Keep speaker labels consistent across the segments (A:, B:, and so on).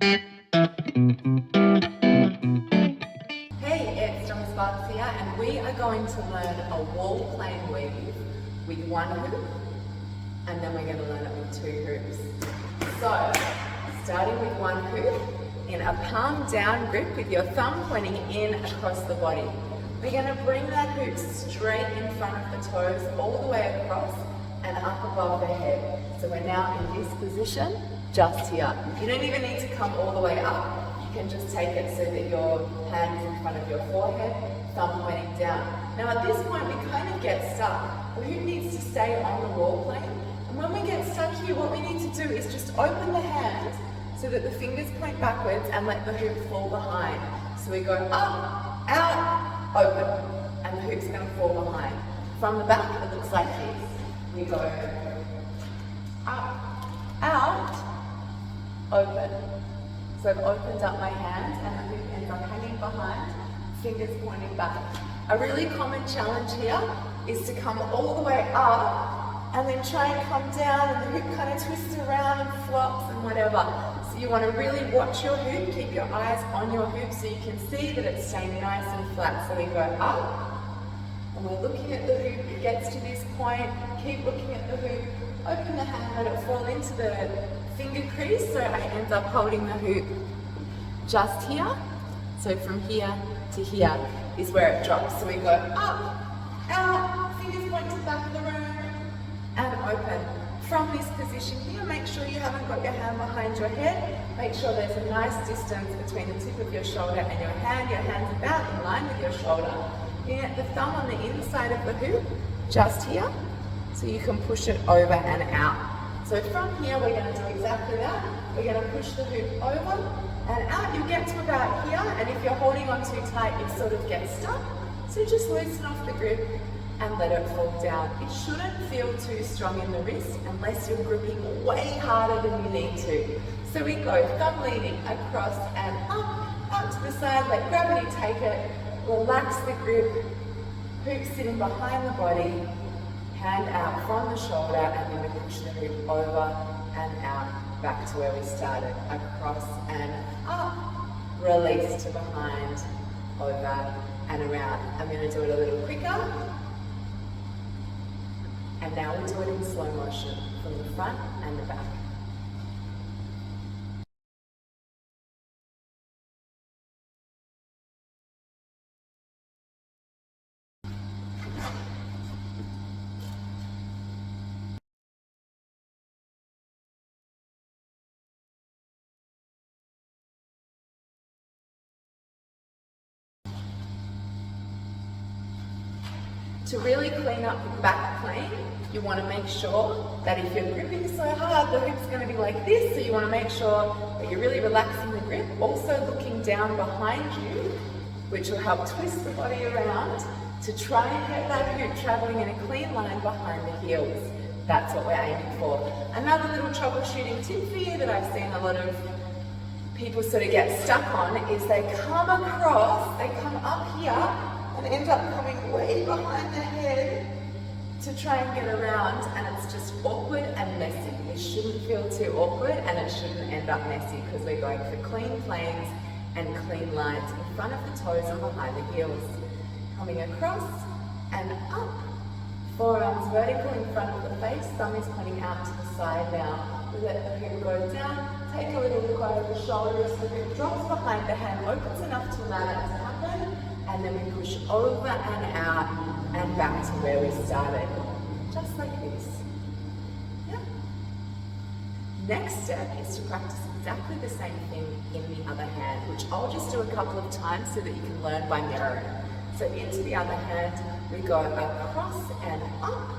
A: Here, and we are going to learn a wall plane weave with one hoop, and then we're going to learn it with two hoops. So, starting with one hoop, in a palm down grip with your thumb pointing in across the body. We're going to bring that hoop straight in front of the toes, all the way across and up above the head. So we're now in this position, just here. You don't even need to come all the way up. You can just take it so that your hand is in front of your forehead, thumb pointing down. Now at this point we kind of get stuck. The hoop needs to stay on the wall plane. And when we get stuck here, what we need to do is just open the hand so that the fingers point backwards and let the hoop fall behind. So we go up, out, open, and the hoop's going to fall behind. From the back, it looks like this. We go up, out, open. So I've opened up my hand and the hoop ends up hanging behind, fingers pointing back. A really common challenge here is to come all the way up and then try and come down, and the hoop kind of twists around and flops and whatever. So you want to really watch your hoop, keep your eyes on your hoop so you can see that it's staying nice and flat. So we go up and we're looking at the hoop, it gets to this point, keep looking at the hoop, open the hand, let it fall into the finger crease so I end up holding the hoop just here. So from here to here is where it drops. So we go up, out, fingers point to the back of the room, and open. From this position here, make sure you haven't got your hand behind your head. Make sure there's a nice distance between the tip of your shoulder and your hand. Your hand's about in line with your shoulder. You get the thumb on the inside of the hoop, just here, so you can push it over and out. So from here, we're going to do exactly that. We're going to push the hoop over and out. You get to about here, and if you're holding on too tight, you sort of get stuck. So just loosen off the grip and let it fall down. It shouldn't feel too strong in the wrist unless you're gripping way harder than you need to. So we go thumb leading across and up, out to the side, let gravity take it, relax the grip, hoop sitting behind the body, hand out from the shoulder, and then we push the hoop over and out, back to where we started. Across and up, release to behind, over and around. I'm going to do it a little quicker. And now we do it in slow motion, from the front and the back. To really clean up the back plane, you want to make sure that if you're gripping so hard, the hoop's going to be like this, so you want to make sure that you're really relaxing the grip, also looking down behind you, which will help twist the body around to try and get that hoop traveling in a clean line behind the heels. That's what we're aiming for. Another little troubleshooting tip for you that I've seen a lot of people sort of get stuck on is they come across, they come up here, and end up coming way behind the head to try and get around, and it's just awkward and messy. It shouldn't feel too awkward, and it shouldn't end up messy because we're going for clean planes and clean lines in front of the toes and behind the heels. Coming across and up, forearms vertical in front of the face, thumb is pointing out to the side now. We let the hoop go down, take a little look over the shoulder as the hoop drops behind the hand, opens enough to allow that to happen, and then we push over and out and back to where we started. Just like this. Yeah. Next step is to practice exactly the same thing in the other hand, which I'll just do a couple of times so that you can learn by mirroring. So into the other hand, we go across and up,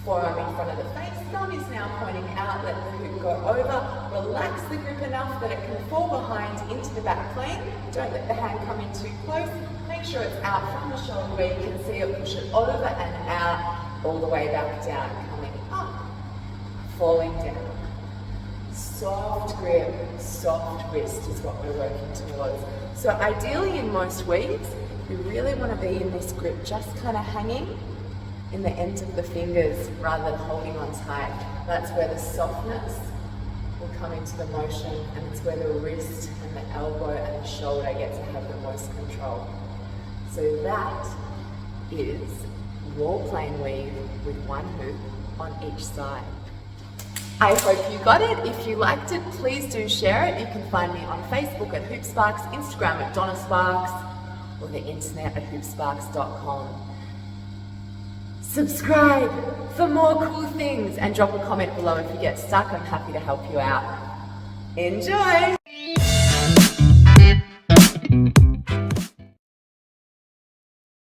A: forearm in front of the face, thumb is now pointing out, let the hoop go over, relax the grip enough that it can fall behind into the back plane. Don't let the hand come in too close, make sure it's out from the shoulder where you can see it, push it over and out, all the way back down, coming up, falling down. Soft grip, soft wrist is what we're working towards. So ideally in most weaves, we really want to be in this grip, just kind of hanging in the ends of the fingers rather than holding on tight. That's where the softness will come into the motion, and it's where the wrist and the elbow and the shoulder get to have the most control. So that is wall plane weave with one hoop on each side. I hope you got it. If you liked it, please do share it. You can find me on Facebook at HoopSparks, Instagram at Donna Sparks, or the internet at hoopsparks.com. Subscribe for more cool things and drop a comment below if you get stuck. I'm happy to help you out. Enjoy!